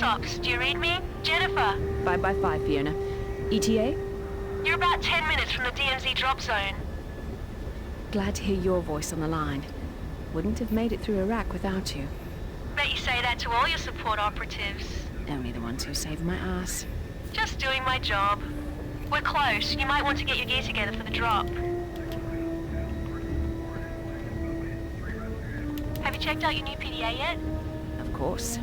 Socks, do you read me? Jennifer. 5x5, Fiona. ETA? You're about 10 minutes from the DMZ drop zone. Glad to hear your voice on the line. Wouldn't have made it through Iraq without you. Bet you say that to all your support operatives. Only the ones who saved my ass. Just doing my job. We're close. You might want to get your gear together for the drop. Have you checked out your new PDA yet? Of course.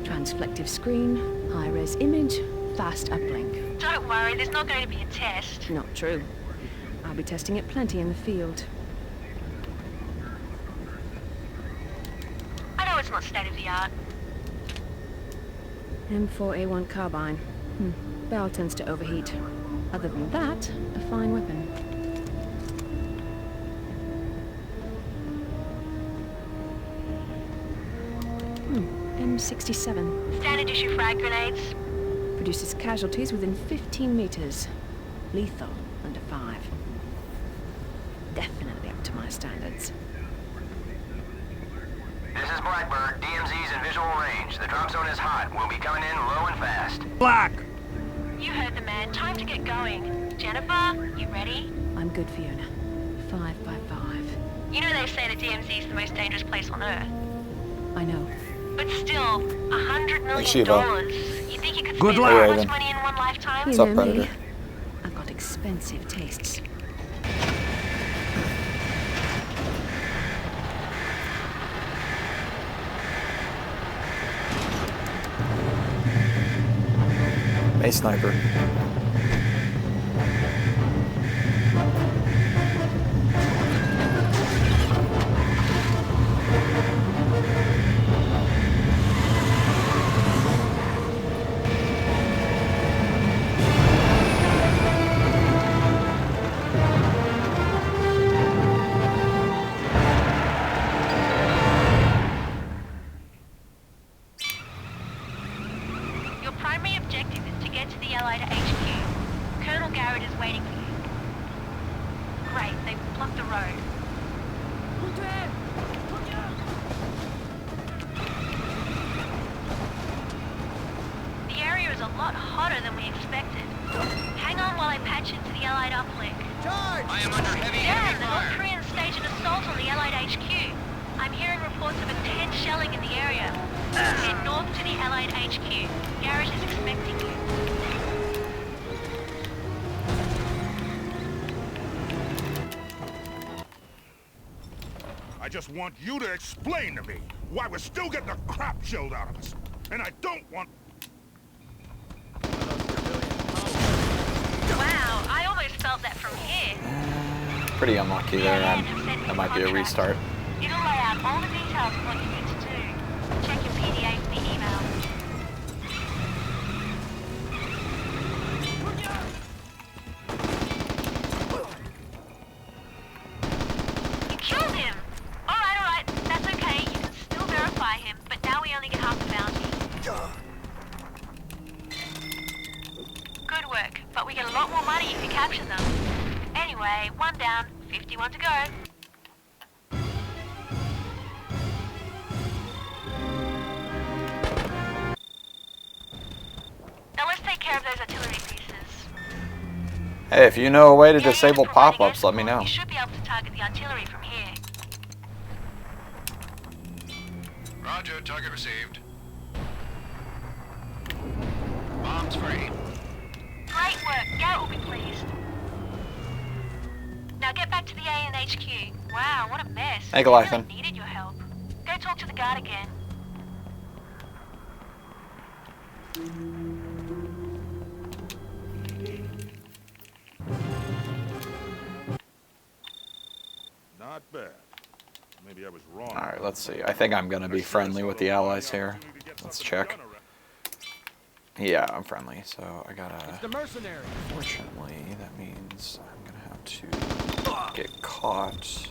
Transflective screen, high-res image, fast uplink. Don't worry, there's not going to be a test. Not true. I'll be testing it plenty in the field. I know it's not state-of-the-art. M4A1 carbine. Barrel tends to overheat. Other than that, a fine weapon. M67. Standard issue frag grenades. Produces casualties within 15 meters. Lethal under 5. Definitely up to my standards. This is Blackbird. DMZ's in visual range. The drop zone is hot. We'll be coming in low and fast. Black! You heard the man. Time to get going. Jennifer, you ready? I'm good, Fiona. 5x5. You know they say the DMZ is the most dangerous place on Earth. I know. But still, $100 million. Shiva. You think you could Good spend luck. that Hey, much Raven. money in one lifetime? You What's up, know Predator? me. I've got expensive tastes. A sniper. Your primary objective is to get to the Allied HQ. Colonel Garrett is waiting for you. Great, they've blocked the road. The area is a lot hotter than we expected. Hang on while I patch into the Allied uplink. I am under heavy Damn, the North Koreans staged an assault on the Allied HQ. I'm hearing reports of intense shelling in the area. Head north to the Allied HQ. Garrett is expecting you. I just want you to explain to me why we're still getting the crap chilled out of us. And I don't want... Wow, I almost felt that from here. Pretty unlucky there. That might be a restart. It'll lay out all the details of what you need to do. Check your PDA for the email. You killed him! Alright, that's okay. You can still verify him, but now we only get half the bounty. Good work, but we get a lot more money if you capture them. Anyway, 1 down, 51 to go. Now let's take care of those artillery pieces. Hey, if you know a way to Yeah, disable for providing pop-ups, let me escort, know. You should be able to target the artillery from here. Roger, target received. Bombs free. Great work. Garrett will be pleased. Now get back to the A and HQ. Wow, what a mess. Hey, They really Goliath. needed your help. Go talk to the guard again. Not bad. Maybe I was wrong. Alright, let's see. I think I'm going to be friendly with the allies here. Let's check. Yeah, I'm friendly, so I gotta... The Mercenaries. Unfortunately, that means I'm gonna have to get caught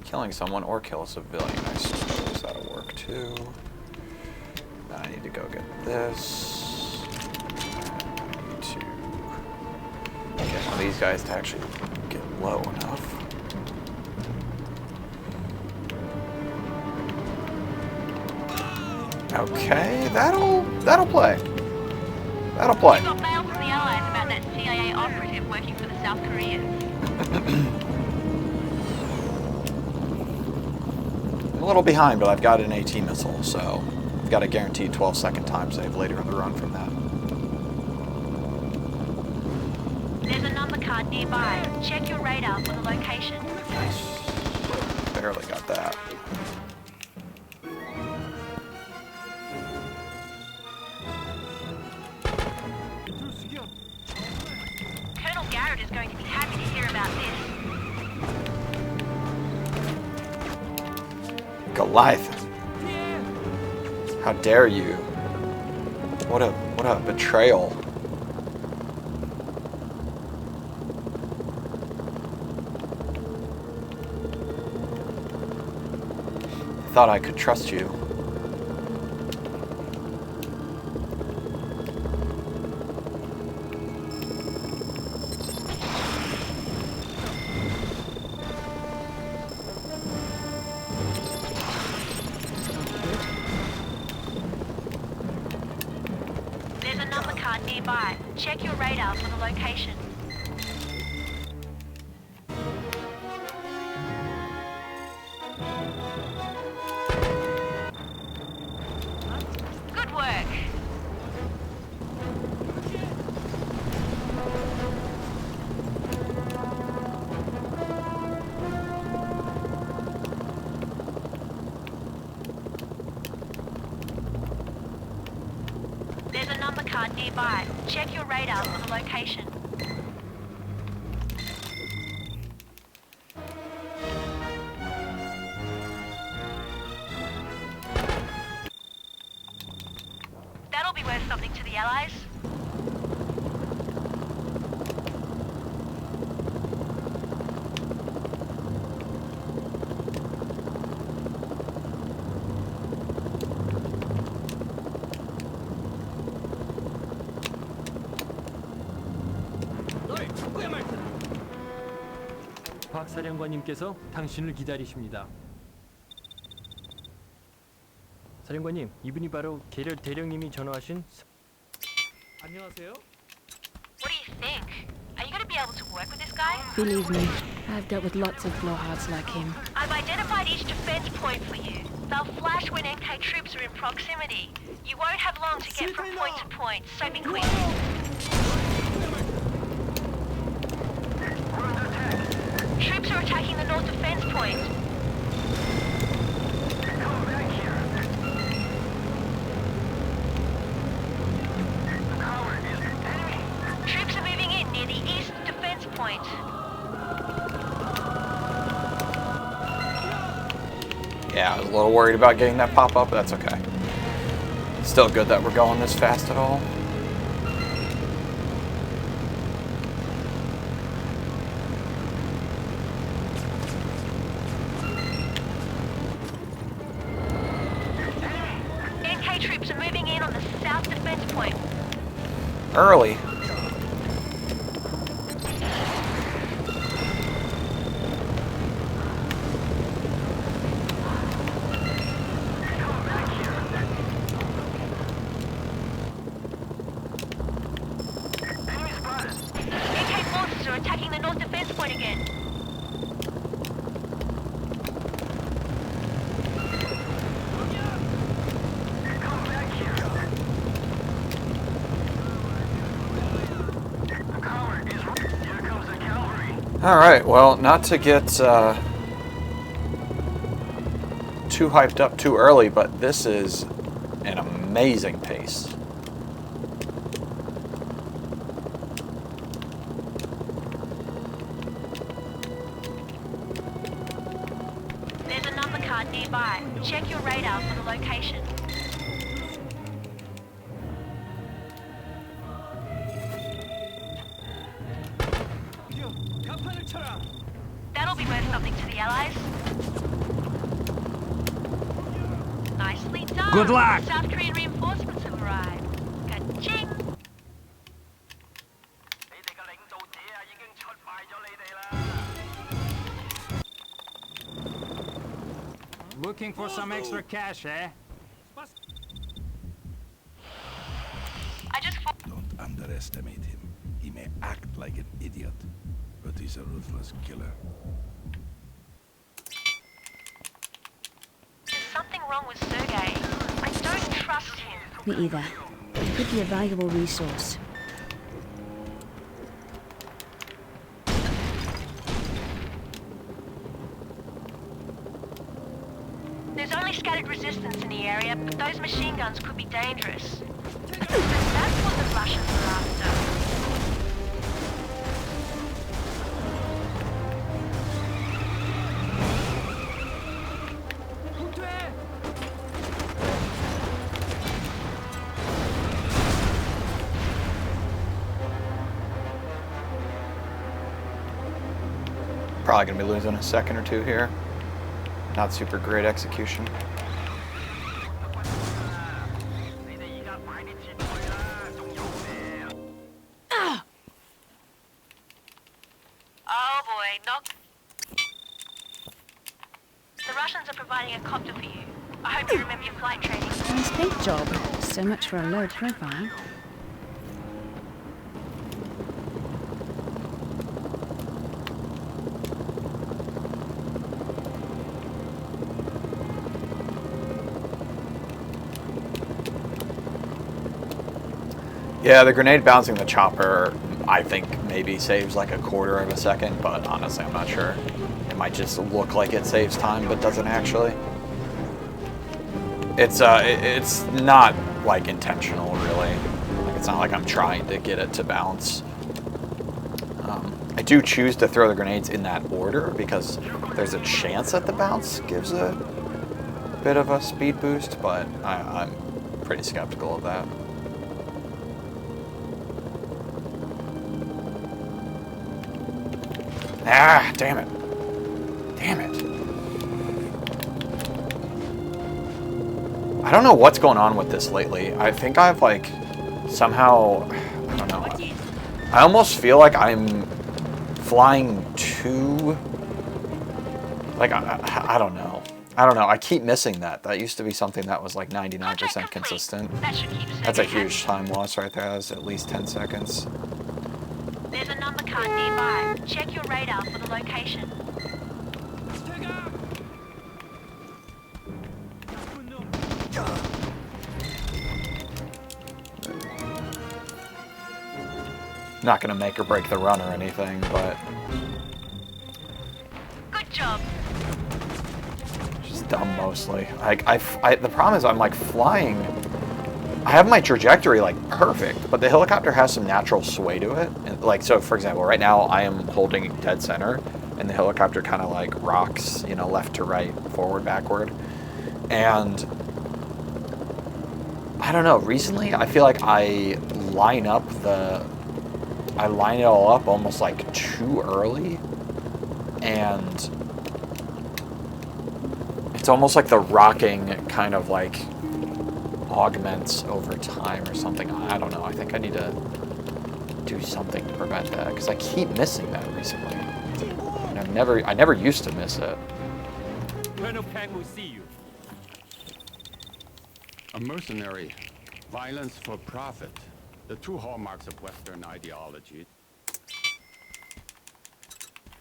killing someone or kill a civilian. I suppose that'll work too. Then I need to go get this. I need to get one of these guys to actually get low enough. Okay, that'll play. That'll play. We got mail from the Allies about that CIA operative working for the South Koreans. I'm a little behind, but I've got an AT missile, so I've got a guaranteed 12-second time save later in the run from that. There's a number card nearby. Check your radar for the location. Barely got that. Colonel Garrett is going to be happy to hear about this. Goliath. How dare you? What a betrayal. I thought I could trust you. There's a number card nearby. Check your radar for the location. Good work. There's a number card nearby. Check your radar for the location. That'll be worth something to the Allies. 박 사령관님께서 당신을 기다리십니다. 사령관님, 이분이 바로 게럴 대령님이 전화하신. 안녕하세요. What do you think? Are you going to be able to work with this guy? Believe me, I've dealt with lots of blowhards like him. I've identified each defense point for you. They'll flash when NK troops are in proximity. You won't have long to get from point to point, so be quick. Troops are attacking the north defense point. Troops are moving in near the east defense point. Yeah, I was a little worried about getting that pop-up, but that's okay. Still good that we're going this fast at all. NK troops are moving in on the south defense point. Early. NK forces are attacking the north defense point again. Alright, well, not to get too hyped up too early, but this is an amazing pace. There's a number card nearby. Check your radar for the location. That'll be worth something to the Allies. Nicely done. Good luck. South Korean reinforcements have arrived. Ka-ching. Looking for some extra cash, eh? underestimate him. He may act like an idiot, but he's a ruthless killer. There's something wrong with Sergei. I don't trust him. Me either. He could be a valuable resource. There's only scattered resistance in the area, but those machine guns could be dangerous. That's what the Russians are after. Probably gonna be losing a second or two here. Not super great execution. Oh boy, knock. The Russians are providing a copter for you. I hope you remember your flight training. Nice paint job. So much for a low profile. Yeah, the grenade bouncing the chopper, I think maybe saves like a quarter of a second, but honestly, I'm not sure. It might just look like it saves time, but doesn't actually. It's not like intentional, really. Like, it's not like I'm trying to get it to bounce. I do choose to throw the grenades in that order because there's a chance that the bounce gives a bit of a speed boost, but I'm pretty skeptical of that. Ah, damn it. Damn it. I don't know what's going on with this lately. I think I've like somehow, I don't know. I almost feel like I'm flying too, like, I don't know. I don't know. I keep missing that. That used to be something that was like 99% consistent. That's a huge time loss right there. That's at least 10 seconds. There's a number card nearby. Check your radar for the location. Not gonna make or break the run or anything, but Good job. just dumb mostly. Like the problem is I'm like flying. I have my trajectory like perfect, but the helicopter has some natural sway to it. And, like, so for example, right now I am holding dead center, and the helicopter kind of like rocks, you know, left to right, forward, backward, and I don't know. Recently, I feel like I line it all up almost like too early, and it's almost like the rocking kind of like augments over time or something. I don't know. I think I need to do something to prevent that because I keep missing that recently. And I never used to miss it. Colonel Peng will see you. A mercenary, violence for profit, the two hallmarks of Western ideology.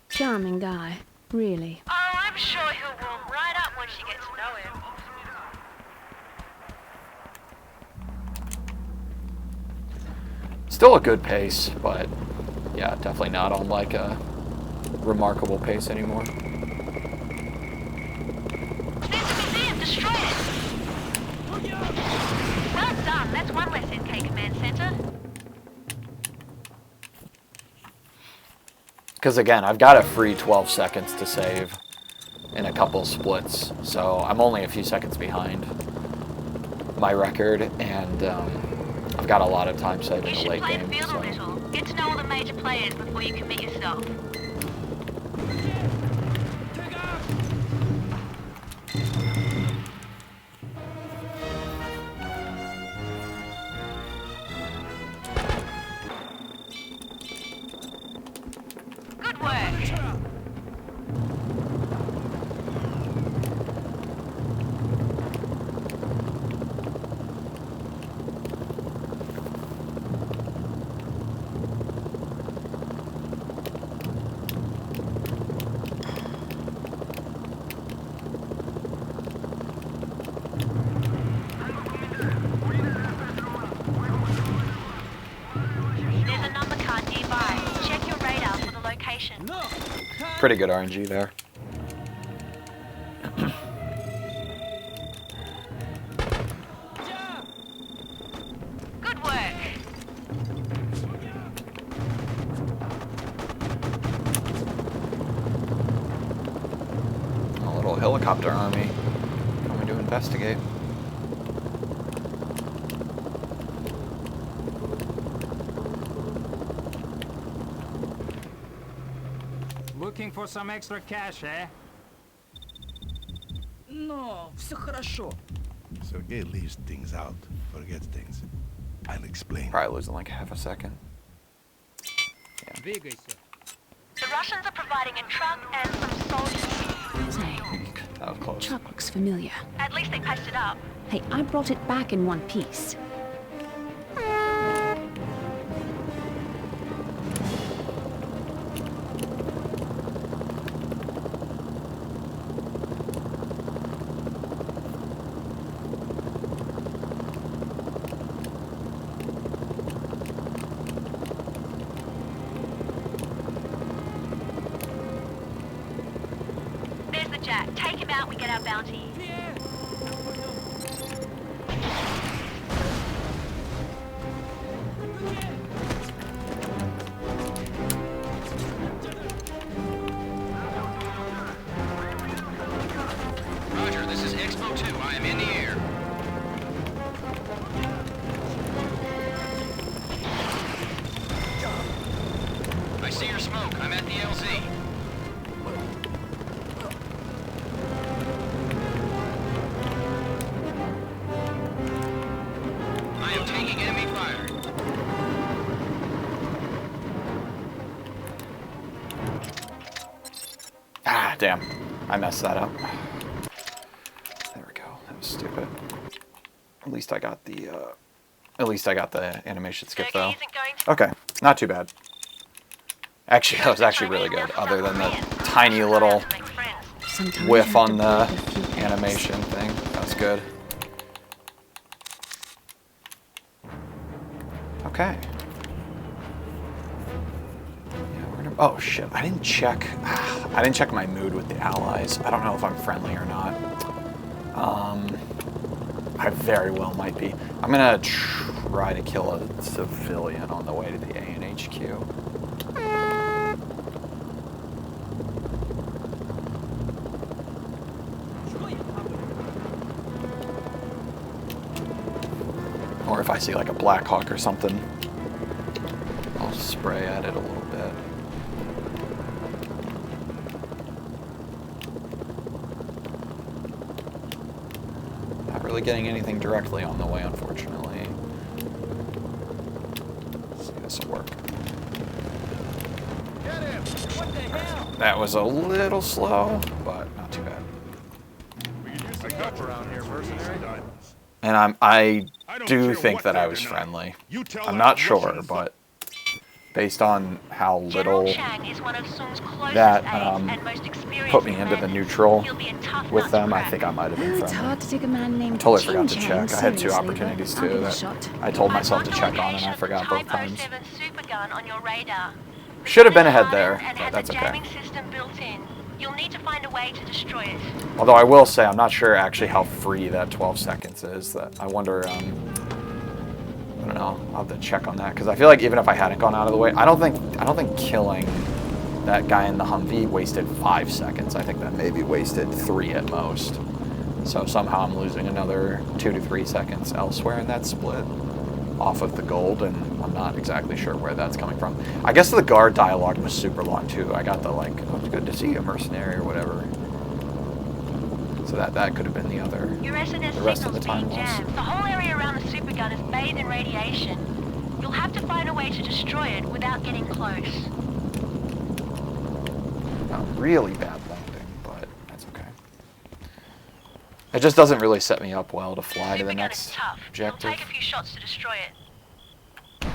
Charming guy. Really. Oh, I'm sure he'll warm right up once you get to know him. Still a good pace, but yeah, definitely not on like a remarkable pace anymore. There's a museum, destroy it! Well done, that's one less NK Command Center. Because again, I've got a free 12 seconds to save in a couple splits, so I'm only a few seconds behind my record, and I've got a lot of time saved in You the should late play game. the field a little. Get to know all the major players before you commit yourself. Good work. pretty good RNG there. Good work. A little helicopter army coming to investigate. Looking for some extra cash, eh? No, все хорошо. Sergey leaves things out, forgets things. I'll explain. Probably losing like half a second. Двигайся. The Russians are providing a truck and some soldiers. Say, That was close. truck looks familiar. At least they patched it up. Hey, I brought it back in one piece. There's the Jack. Take him out, we get our bounty. Roger, this is Expo 2. I am in the air. I see your smoke. I'm at the LZ. I am taking enemy fire. Ah, damn. I messed that up. There we go. That was stupid. At least I got the animation skip though. Sergey isn't going to Okay, not too bad. Actually, that was actually really good, other than the tiny little make friends. Sometimes you whiff have on to the break a few eggs. animation thing. That was good. Okay. Yeah, we're gonna, oh shit, I didn't check my mood with the allies. I don't know if I'm friendly or not. I very well might be. I'm gonna try to kill a civilian on the way to the ANHQ. Or if I see like a Black Hawk or something, I'll spray at it a little bit. Not really getting anything directly on the way, unfortunately. Let's see if this will work. Get him! What the hell? That was a little slow, but not too bad. I got you around here, mercenary. And I don't do care think what that they I was deny. friendly. You tell I'm that not sure, Russian but based on how General little Chang is one of Sung's closest that aides and most experienced put me into the commanders. neutral He'll be a tough with nut to them, I crack. think I might have been It's friendly. hard to take a man named Totally forgot to Ching check. Chang I had two seriously, opportunities but I'll too give it a that shot. I told I've myself to marked check the on, and location I of the forgot both Type times. 07 super gun on your radar. The Should have gun been is ahead there, hardened and but has that's a okay. jamming system built in. You'll need to find a way to destroy it. Although I will say, I'm not sure actually how free that 12 seconds is. That I wonder. I don't know. I'll have to check on that because I feel like even if I hadn't gone out of the way, I don't think killing that guy in the Humvee wasted 5 seconds. I think that maybe wasted 3 at most. So somehow I'm losing another 2 to 3 seconds elsewhere in that split off of the gold, and I'm not exactly sure where that's coming from. I guess the guard dialogue was super long too. I got the like, oh, it's good to see you, mercenary, or whatever. So that could have been the other. Your SNS The rest of the signal's time being was. jammed. The whole area around the super gun is bathed in radiation. You'll have to find a way to destroy it without getting close. Not really bad landing, but that's okay. It just doesn't really set me up well to fly to the Super gun is next tough. objective. It'll take a few shots to destroy it.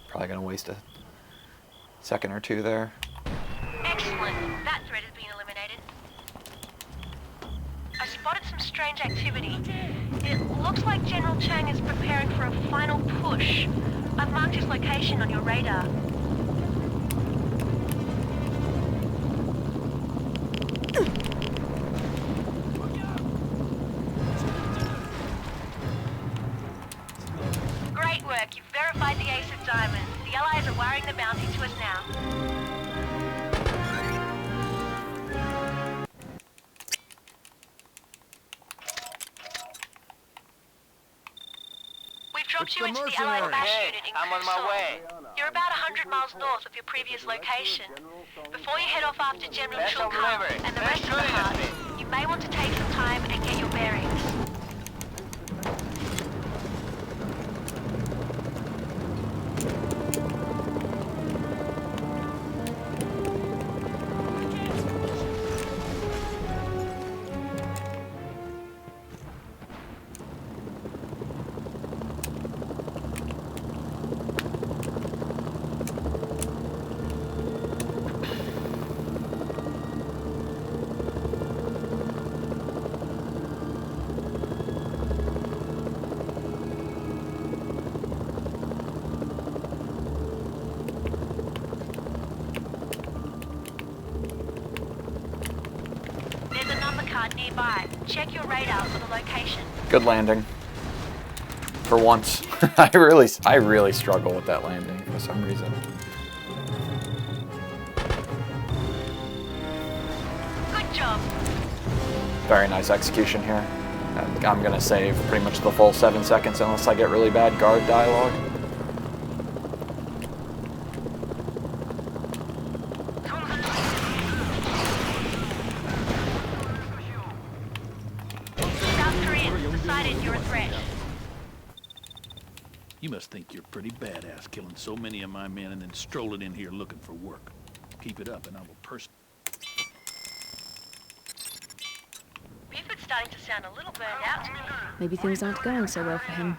Probably gonna waste a second or two there. Excellent. That threat has been eliminated. I spotted some strange activity. It looks like General Chang is preparing for a final push. I've marked his location on your radar. shipped you The into the Allied Mercenaries. MASH unit in Kursor. You're about 100 miles north of your previous location. Before you head off after General Chulkan and the rest of the heart, you may want to take some time and get your bearings. Nearby. Check your radar for the location. Good landing. For once. I really struggle with that landing for some reason. Good job. Very nice execution here. And I'm gonna save pretty much the full 7 seconds unless I get really bad guard dialogue. You're a threat. You must think you're pretty badass killing so many of my men and then strolling in here looking for work. Keep it up and I will Buford's starting to sound a little burned out to me. Maybe things aren't going so well for him.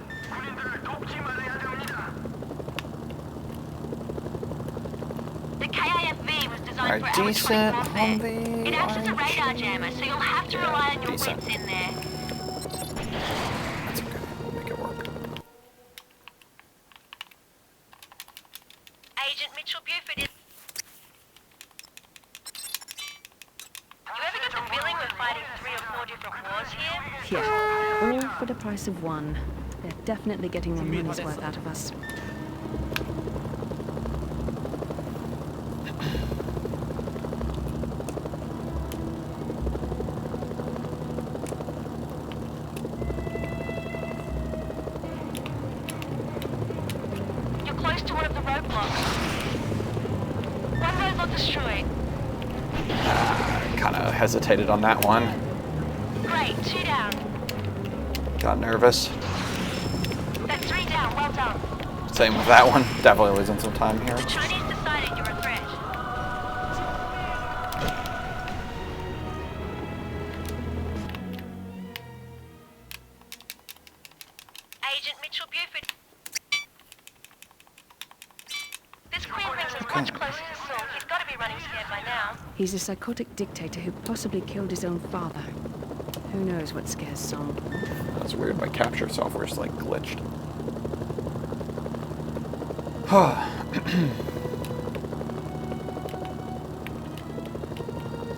The KIFV was designed for decent average weight warfare. Humvee. It acts as a radar jammer, so you'll have to rely on your decent. wits in there. That's okay. We'll make it work. Agent Mitchell Buford is... You ever get the feeling we're fighting 3 or 4 different wars here? Yeah, all for the price of one. They're definitely getting their money's worth out of us. You're close to one of the roadblocks. One roadblock destroyed. Kind of hesitated on that one. Great, 2 down. Got nervous. That's 3 down, well done. Same with that one. Definitely losing some time here. The Chinese decided you're a threat. Agent Mitchell Buford. This Queen brings us much closer to Saul. He's got to be running scared by now. He's a psychotic dictator who possibly killed his own father. Who knows what scares Song? That's weird. My capture software's like glitched.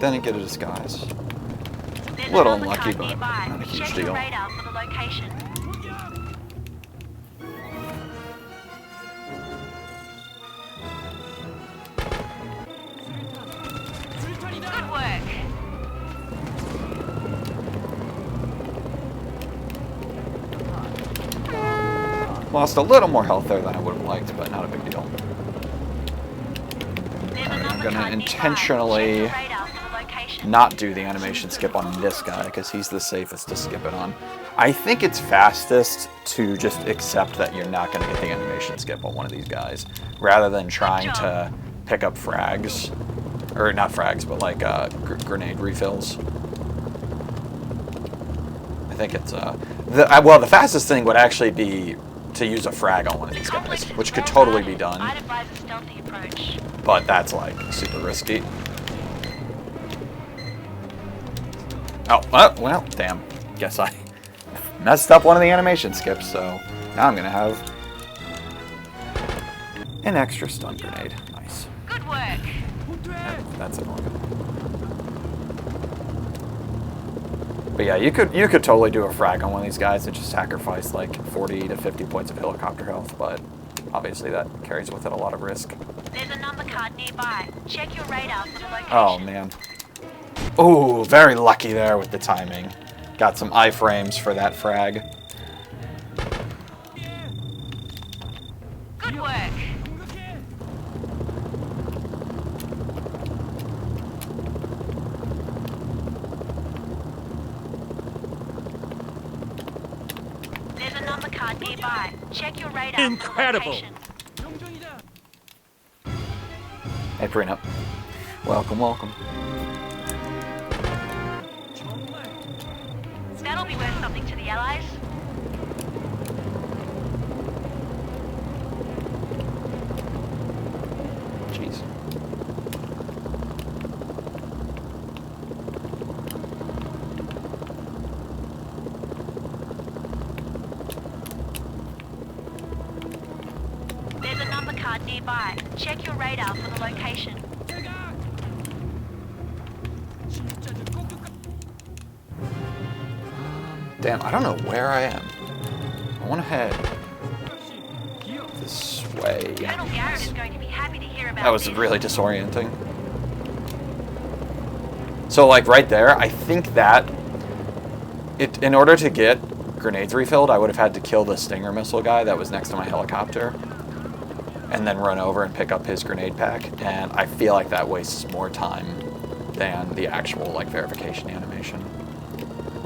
Then I get a disguise. There's Little another unlucky, car but nearby. not a huge Check deal. your radar for the location. Good work. Lost a little more health there than I would have liked, but not a big deal. There's I'm another gonna car nearby. intentionally Check your radar for the location. not do the animation skip on this guy because he's the safest to skip it on. I think it's fastest to just accept that you're not going to get the animation skip on one of these guys rather than trying to pick up frags, or not frags, but like grenade refills. I think it's well, the fastest thing would actually be to use a frag on one of these guys, which could totally be done, I'd advise a stealthy approach. but that's like super risky. Oh, well, damn. Guess I messed up one of the animation skips, so now I'm gonna have an extra stun grenade. Nice. Good work. That's annoying. But yeah, you could totally do a frag on one of these guys and just sacrifice like 40 to 50 points of helicopter health, but obviously that carries with it a lot of risk. There's a number card nearby. Check your radar for the location. Oh man. Ooh, very lucky there with the timing. Got some iframes for that frag. nearby. Check your radar Incredible. for the location. Hey, Prenup. Welcome, welcome. That'll be worth something to the Allies. Jeez. There's a number card nearby. Check your radar for the location. Damn, I don't know where I am. I want to head this way. Colonel Garrett is going to be happy to hear about That was this. really disorienting. So, like, right there, I think that in order to get grenades refilled, I would have had to kill the Stinger missile guy that was next to my helicopter and then run over and pick up his grenade pack. And I feel like that wastes more time than the actual, like, verification animation.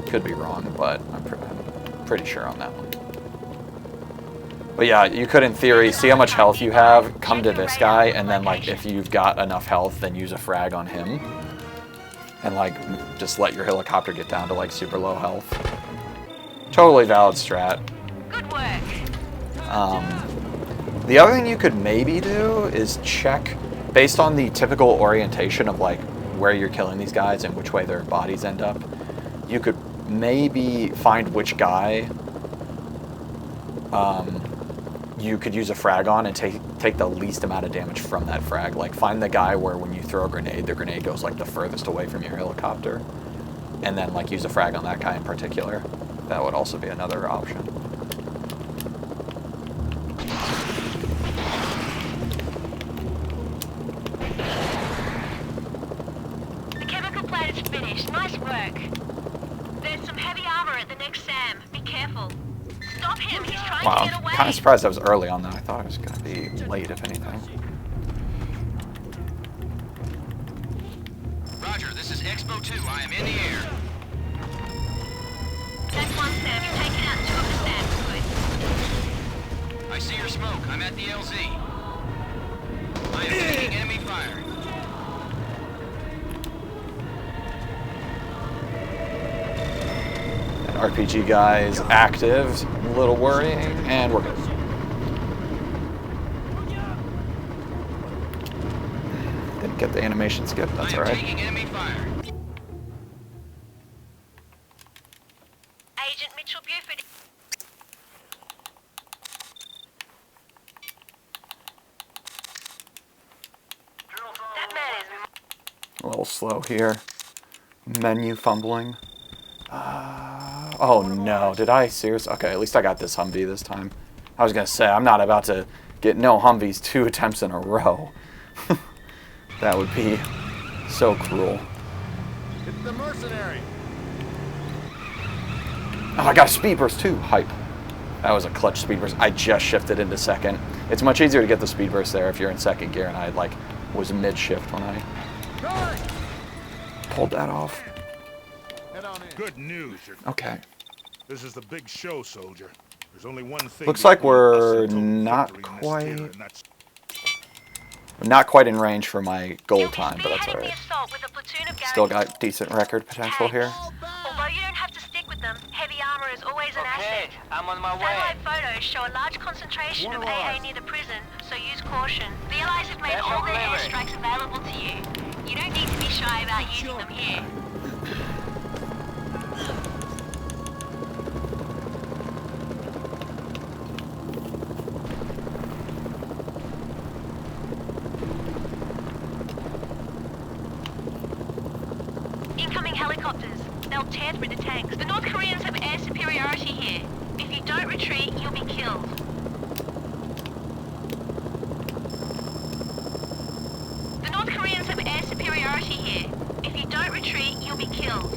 Could be wrong, but I'm pretty sure on that one. But yeah, you could, in theory, see how much health you have, come to this guy, and then, like, if you've got enough health, then use a frag on him. And, like, just let your helicopter get down to, like, super low health. Totally valid strat. Good work. The other thing you could maybe do is check, based on the typical orientation of, like, where you're killing these guys and which way their bodies end up, you could maybe find which guy you could use a frag on and take the least amount of damage from that frag. Like, find the guy where when you throw a grenade, the grenade goes, like, the furthest away from your helicopter. And then, like, use a frag on that guy in particular. That would also be another option. The chemical plant is finished. Nice work. There's some heavy armor at the next SAM. Be careful. Stop him. He's trying Wow, to get I'm away. kind of surprised I was early on that. I thought I was going to be late, if anything. Roger, this is Expo 2. I am in the air. That's one SAM. You've taken out 2 of the SAMs. Good. I see your smoke. I'm at the LZ. I am taking enemy fire. RPG guy is active, a little worrying, and we're good. Didn't get the animation skip, that's I am alright. taking enemy fire. Agent Mitchell Buford. That man is... A little slow here. Menu fumbling. Oh no, did I seriously? Okay, at least I got this Humvee this time. I was gonna say, I'm not about to get no Humvees 2 attempts in a row. That would be so cruel. It's the mercenary. Oh, I got a speed burst too. Hype. That was a clutch speed burst. I just shifted into second. It's much easier to get the speed burst there if you're in second gear, and I like was mid shift when I pulled that off. Head on in. Good news. Okay. This is the big show, soldier. There's only one thing. Looks like between we're us and total not victory in this quite- theater, and that's Not quite in range for my goal You'll be time, but that's spearheading alright. the assault with a platoon of Still garrisons. got decent record potential here. Although you don't have to stick with them, heavy armor is always an asset. I'm on my Satellite photos show a large concentration of AA near the prison, so use caution. The Allies have made all their airstrikes available to you. You don't need to be shy about using them here. Incoming helicopters. They'll tear through the tanks. The North Koreans have air superiority here. If you don't retreat, you'll be killed. The North Koreans have air superiority here. If you don't retreat, you'll be killed.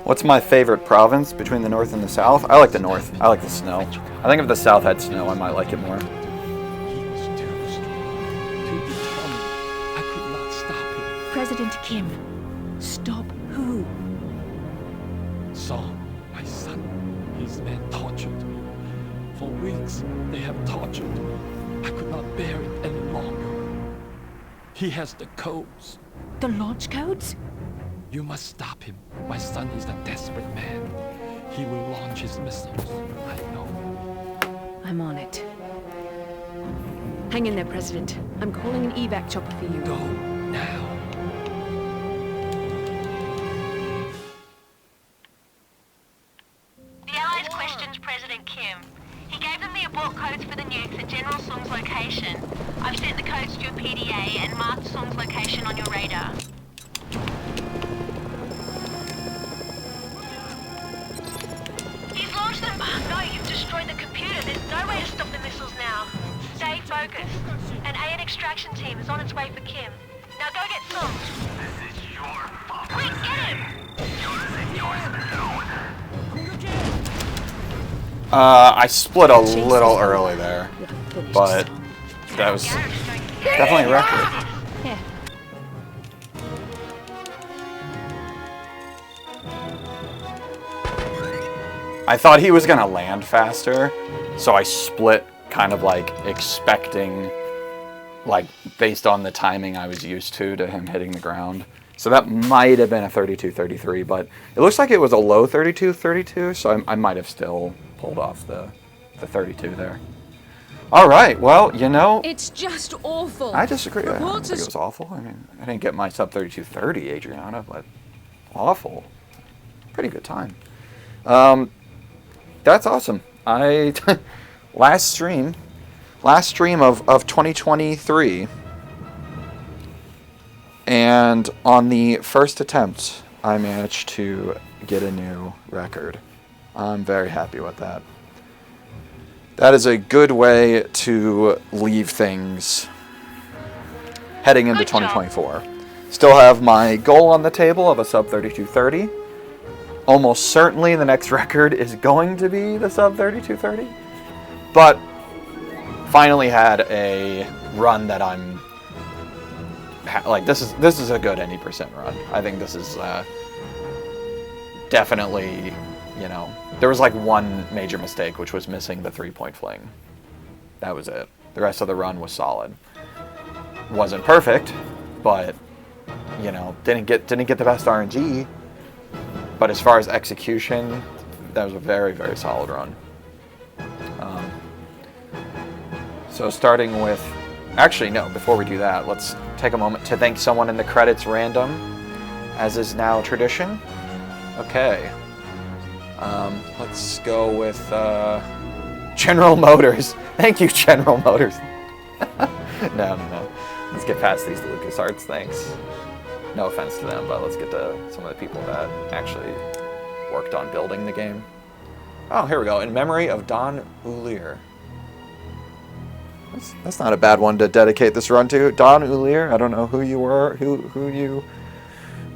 What's my favorite province between the North and the South? I like the North. I like the snow. I think if the South had snow, I might like it more. He was too strong, too determined. I could not stop him. President Kim. Stop who? Saul, my son, his men tortured me. For weeks, they have tortured me. I could not bear it any longer. He has the codes. The launch codes? You must stop him. My son is a desperate man. He will launch his missiles. I know. I'm on it. Hang in there, President. I'm calling an evac chopper for you. Go now. The Allies questioned President Kim. He gave them the abort codes for the nukes and General Sung's location. I've sent the codes to your PDA and marked Sung's location on your radar. He's launched them. Oh, no, you've destroyed the computer. There's no way to stop the missiles now. Stay focused. An AN extraction team is on its way for Kim. Now go get Sung. This is your fault. Quick, get him! Yours and yours alone. I split a little early there, but that was definitely a record. Yeah. I thought he was gonna land faster, so I split kind of like expecting, like based on the timing I was used to him hitting the ground. So that might have been a 32-33, but it looks like it was a low 32-32, so I might have still pulled off the 32 there. All right, well, you know, It's just awful. I disagree. I don't think Reports it was awful. I mean, I didn't get my sub 32-30, Adriana, but awful. Pretty good time. That's awesome. Last stream of 2023, and on the first attempt, I managed to get a new record. I'm very happy with that. That is a good way to leave things heading into 2024. Still have my goal on the table of a sub 32-30. Almost certainly the next record is going to be the sub 32-30. But finally had a run that I'm like, this is a good any percent run. I think this is definitely, you know, there was like one major mistake, which was missing the 3-point fling. That was it. The rest of the run was solid. Wasn't perfect, but you know, didn't get the best RNG. But as far as execution, that was a very, very solid run. So starting with, actually no, before we do that, let's take a moment to thank someone in the credits random, as is now tradition. Okay. Let's go with General Motors. Thank you, General Motors. No. Let's get past these LucasArts, thanks. No offense to them, but let's get to some of the people that actually worked on building the game. Oh, here we go. In memory of Don Ulier. That's not a bad one to dedicate this run to. Don Ulier, I don't know who you were, who you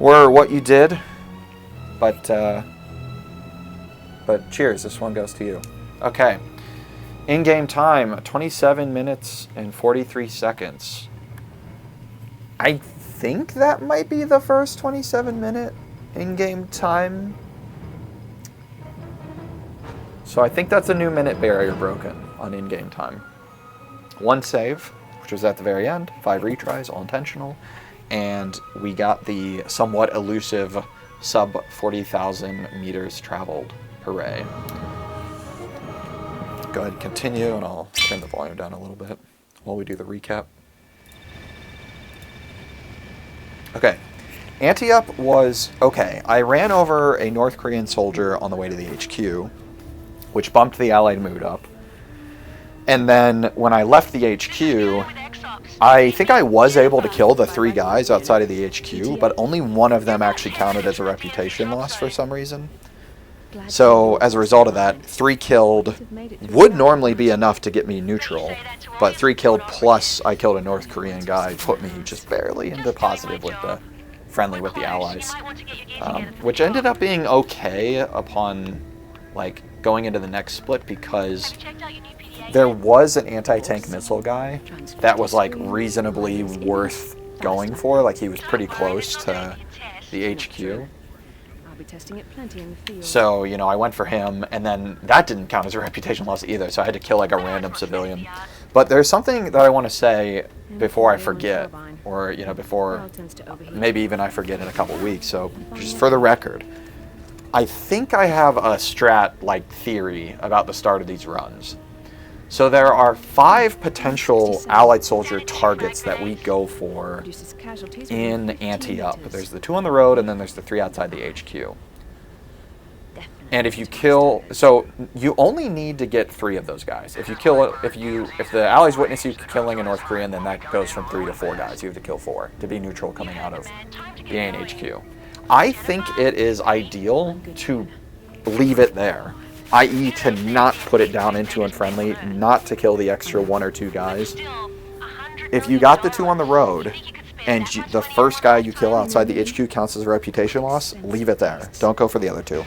were, what you did, but cheers, this one goes to you. Okay. In-game time, 27 minutes and 43 seconds. I think that might be the first 27-minute in-game time. So I think that's a new minute barrier broken on in-game time. One save, which was at the very end, 5 retries, all intentional, and we got the somewhat elusive sub 40,000 meters traveled. Hooray. Go ahead and continue, and I'll turn the volume down a little bit while we do the recap. Okay, ante-up was okay. I ran over a North Korean soldier on the way to the HQ, which bumped the Allied mood up. And then when I left the HQ, I think I was able to kill the 3 guys outside of the HQ, but only one of them actually counted as a reputation loss for some reason. So as a result of that, 3 killed would normally be enough to get me neutral, but 3 killed plus I killed a North Korean guy put me just barely into positive with the friendly with the Allies, which ended up being okay upon like going into the next split, because there was an anti-tank missile guy that was like reasonably worth going for. Like he was pretty close to the HQ. I'll be testing it plenty in the field. So, you know, I went for him, and then that didn't count as a reputation loss either, so I had to kill like a random civilian. But there's something that I want to say before I forget, or, you know, before maybe even I forget in a couple weeks. So, just for the record, I think I have a strat, like, theory about the start of these runs. So there are 5 potential Allied soldier targets that we go for in Ante-Up. There's the 2 on the road, and then there's the 3 outside the HQ. And if you kill, so you only need to get 3 of those guys. If you kill, if the Allies witness you killing a North Korean, then that goes from 3 to 4 guys. You have to kill 4 to be neutral coming out of the AN HQ. I think it is ideal to leave it there. I.e. to not put it down into unfriendly, not to kill the extra 1 or 2 guys. If you got the 2 on the road, and the first guy you kill outside the HQ counts as a reputation loss, leave it there. Don't go for the other 2.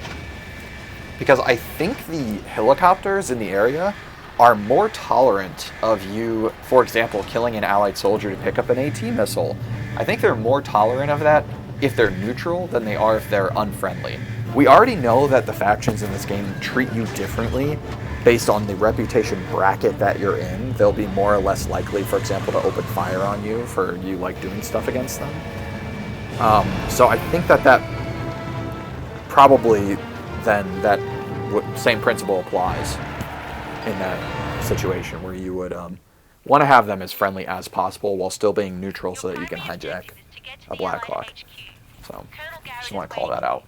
Because I think the helicopters in the area are more tolerant of you, for example, killing an Allied soldier to pick up an AT missile. I think they're more tolerant of that if they're neutral than they are if they're unfriendly. We already know that the factions in this game treat you differently based on the reputation bracket that you're in. They'll be more or less likely, for example, to open fire on you for you like doing stuff against them. So I think that probably then that same principle applies in that situation where you would want to have them as friendly as possible while still being neutral so that you can hijack a Black Hawk. So just want to call that out.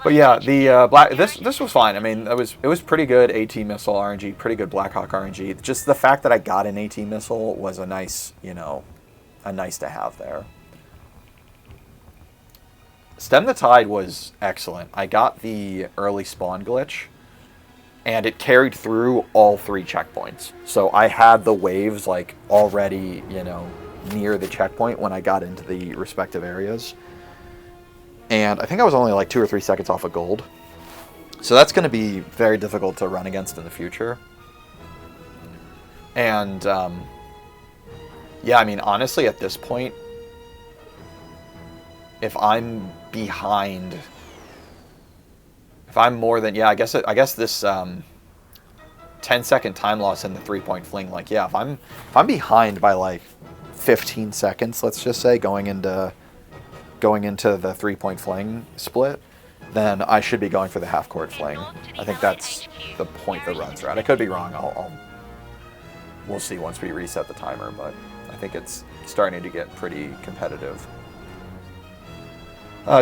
But yeah, the this was fine. I mean, it was pretty good AT missile RNG, pretty good Black Hawk RNG. Just the fact that I got an AT missile was a nice, you know, a nice to have there. Stem the Tide was excellent. I got the early spawn glitch, and it carried through all 3 checkpoints. So I had the waves like already, you know, near the checkpoint when I got into the respective areas. And I think I was only like 2 or 3 seconds off of gold. So that's going to be very difficult to run against in the future. And, yeah, I mean, honestly, at this point, if I'm behind, if I'm more than, yeah, I guess this 10-second time loss in the 3-point fling, like, yeah, if I'm behind by like 15 seconds, let's just say, going into the 3-point fling split, then I should be going for the half-court fling. I think that's the point the runs are at. I could be wrong. We'll see once we reset the timer, but I think it's starting to get pretty competitive.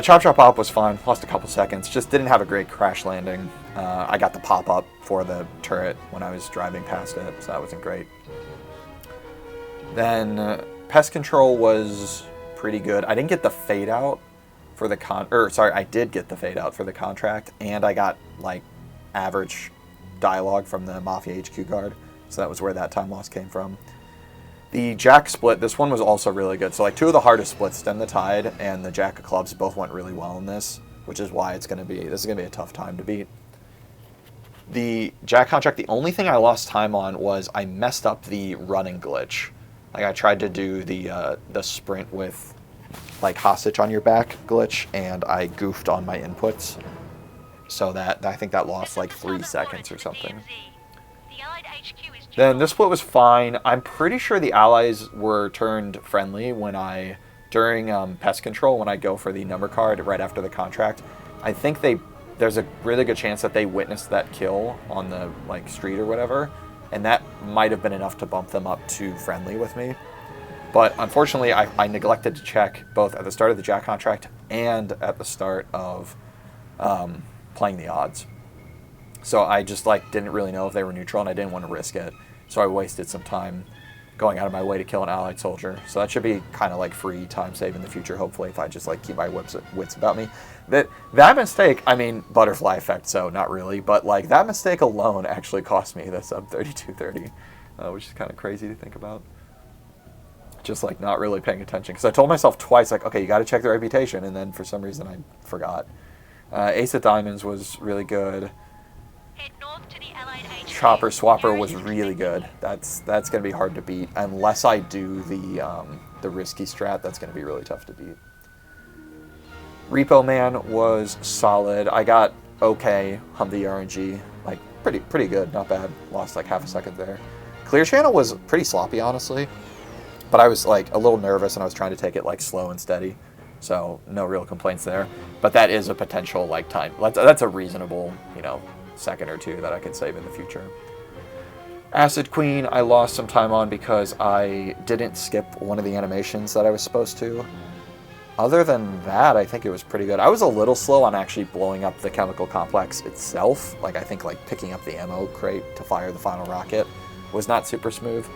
Chop Chop Pop was fine. Lost a couple seconds. Just didn't have a great crash landing. I got the pop-up for the turret when I was driving past it, so that wasn't great. Then Pest Control was pretty good. I didn't get the fade out for the I did get the fade out for the contract, and I got like average dialogue from the Mafia HQ guard, so that was where that time loss came from. The Jack split, this one was also really good. So like 2 of the hardest splits, Stem the Tide and the Jack of Clubs, both went really well in this, which is why this is gonna be a tough time to beat. The Jack contract, the only thing I lost time on was I messed up the running glitch. Like I tried to do the sprint with like hostage on your back glitch, and I goofed on my inputs, so that I think that lost like 3 seconds or something. Then this split was fine. I'm pretty sure the Allies were turned friendly when during Pest Control, when I go for the number card right after the contract. I think there's a really good chance that they witnessed that kill on the like street or whatever, and that might have been enough to bump them up to friendly with me. But unfortunately, I neglected to check both at the start of the Jack contract and at the start of playing the odds. So I just like didn't really know if they were neutral, and I didn't want to risk it. So I wasted some time going out of my way to kill an Allied soldier. So that should be kind of like free time save in the future, hopefully, if I just like keep my wits about me. That mistake, I mean, butterfly effect, so not really, but like that mistake alone actually cost me the sub 3230, which is kind of crazy to think about. just like not really paying attention. Because I told myself twice, like, okay, you got to check the reputation, and then for some reason I forgot. Ace of Diamonds was really good. Head north to the Allied HQ. Chopper Swapper was really good. That's gonna be hard to beat unless I do the risky strat. That's gonna be really tough to beat. Repo Man was solid. I got okay Humvee RNG, like pretty good, not bad. Lost like half a second there. Clear Channel was pretty sloppy, honestly, but I was like a little nervous and I was trying to take it like slow and steady, so no real complaints there. But that is a potential like time. That's a reasonable, you know, second or two that I could save in the future. Acid Queen, I lost some time on because I didn't skip one of the animations that I was supposed to. Other than that, I think it was pretty good. I was a little slow on actually blowing up the chemical complex itself. Like, I think like picking up the ammo crate to fire the final rocket was not super smooth.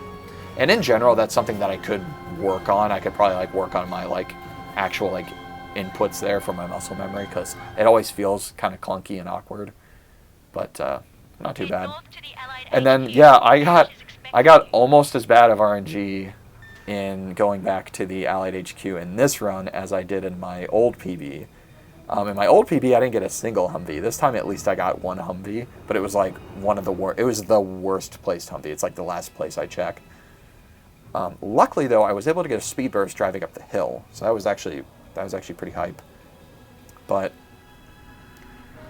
And in general, that's something that I could work on. I could probably like work on my like actual like inputs there for my muscle memory, because it always feels kind of clunky and awkward. But not too bad. And then yeah, I got almost as bad of RNG in going back to the Allied HQ in this run as I did in my old PB. In my old PB, I didn't get a single Humvee. This time, at least, I got one Humvee, but it was like one of the worst. It was the worst placed Humvee. It's like the last place I check. Luckily, though, I was able to get a speed burst driving up the hill, so that was actually pretty hype. But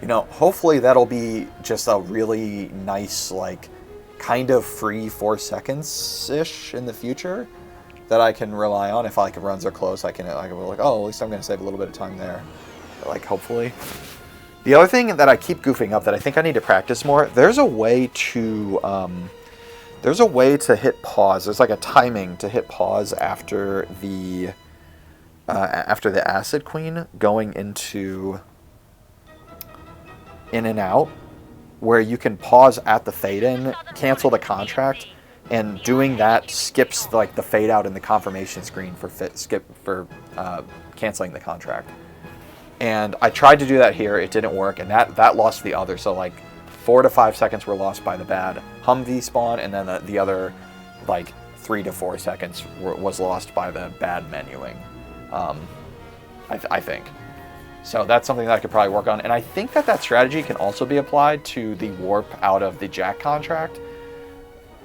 you know, hopefully that'll be just a really nice, like, kind of free 4 seconds ish in the future that I can rely on. If like runs are close, I can be like, oh, at least I'm going to save a little bit of time there. Like, hopefully. The other thing that I keep goofing up that I think I need to practice more, there's a way to hit pause. There's like a timing to hit pause after the Acid Queen going into in and out, where you can pause at the fade in, cancel the contract, and doing that skips like the fade out in the confirmation screen for canceling the contract. And I tried to do that here, it didn't work, and that lost the other. So like 4 to 5 seconds were lost by the bad Humvee spawn, and then the other like 3 to 4 seconds was lost by the bad menuing. I think. So that's something that I could probably work on. And I think that strategy can also be applied to the warp out of the Jack contract.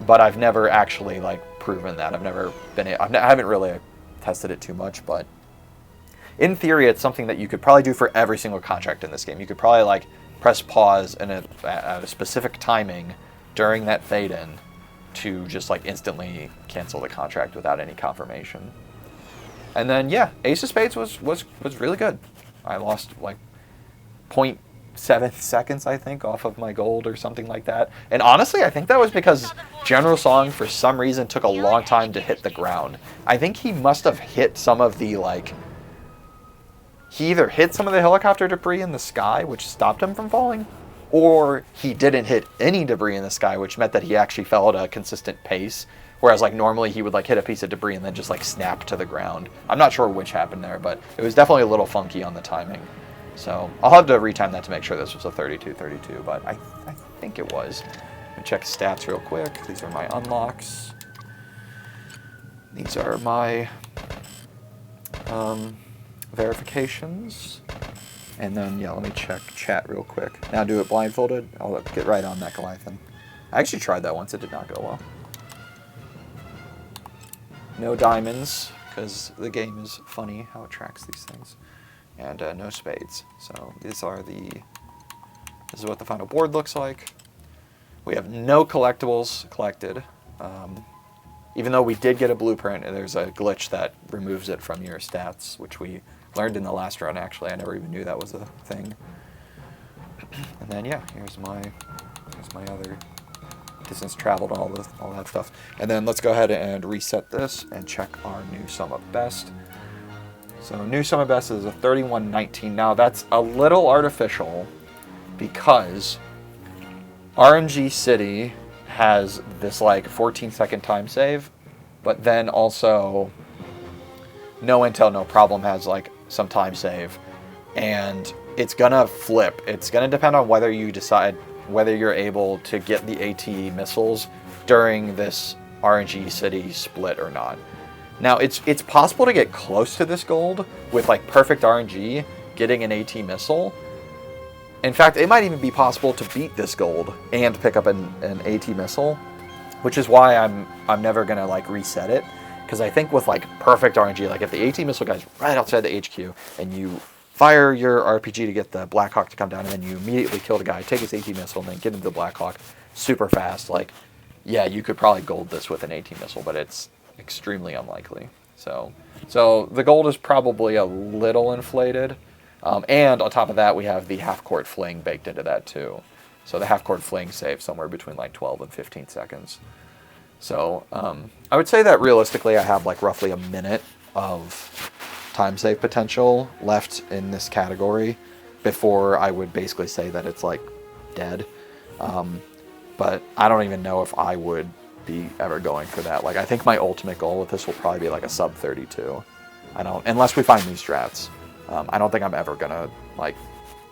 But I've never actually like proven that. I haven't really tested it too much, but in theory, it's something that you could probably do for every single contract in this game. You could probably like press pause at a specific timing during that fade in to just like instantly cancel the contract without any confirmation. And then yeah, Ace of Spades was really good. I lost like 0.7 seconds, I think, off of my gold or something like that. And honestly, I think that was because General Song, for some reason, took a long time to hit the ground. I think he must have hit some of the, like... He either hit some of the helicopter debris in the sky, which stopped him from falling, or he didn't hit any debris in the sky, which meant that he actually fell at a consistent pace. Whereas, like, normally he would, like, hit a piece of debris and then just, like, snap to the ground. I'm not sure which happened there, but it was definitely a little funky on the timing. So I'll have to retime that to make sure this was a 32-32, but I think it was. Let me check stats real quick. These are my unlocks. These are my verifications. And then, yeah, let me check chat real quick. Now do it blindfolded. I'll get right on that Goliathan. I actually tried that once. It did not go well. No diamonds, because the game is funny how it tracks these things. And no spades. So this is what the final board looks like. We have no collectibles collected. Even though we did get a blueprint, and there's a glitch that removes it from your stats, which we learned in the last run, actually. I never even knew that was a thing. And then, yeah, here's my other distance traveled, all that stuff. And then let's go ahead and reset this and check our new sum of best. So new sum of best is a 31.19. Now that's a little artificial because RNG City has this like 14-second time save, but then also No Intel No Problem has like some time save, and it's gonna flip. It's gonna depend on whether you decide whether you're able to get the AT missiles during this RNG City split or not. Now, it's possible to get close to this gold with like perfect RNG, getting an AT missile. In fact, it might even be possible to beat this gold and pick up an AT missile, which is why I'm never gonna like reset it, because I think with like perfect RNG, like if the AT missile guy's right outside the HQ and you fire your RPG to get the Black Hawk to come down, and then you immediately kill the guy, take his AT missile, and then get into the Black Hawk super fast, like, yeah, you could probably gold this with an AT missile, but it's extremely unlikely. So the gold is probably a little inflated. And on top of that, we have the half-court fling baked into that too. So the half-court fling saves somewhere between like 12 and 15 seconds. So I would say that realistically I have like roughly a minute of time save potential left in this category before I would basically say that it's like dead. But I don't even know if I would be ever going for that. Like, I think my ultimate goal with this will probably be like a sub 32. Unless we find new strats. I don't think I'm ever gonna like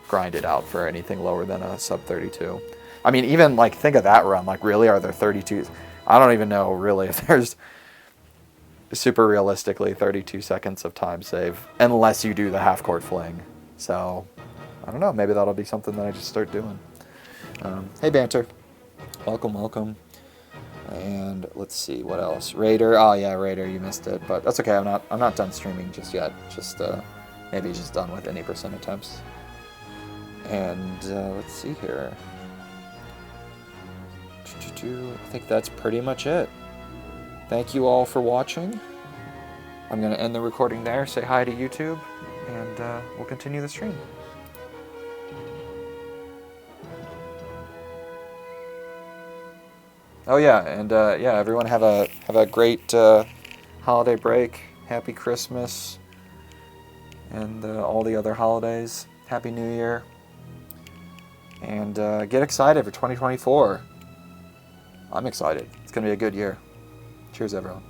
grind it out for anything lower than a sub 32. I mean, even like think of that run. Like, really, are there 32s? I don't even know really if there's super realistically 32 seconds of time save, unless you do the half court fling. So I don't know. Maybe that'll be something that I just start doing. Hey, Banter, welcome. And let's see what else. Raider. Oh yeah, Raider. You missed it, but that's okay. I'm not done streaming just yet. Just maybe just done with any % attempts. And let's see here. I think that's pretty much it. Thank you all for watching. I'm going to end the recording there, say hi to YouTube, and we'll continue the stream. Oh yeah, and yeah, everyone have a great holiday break. Happy Christmas. And all the other holidays. Happy New Year. And get excited for 2024. I'm excited. It's going to be a good year. Cheers, everyone.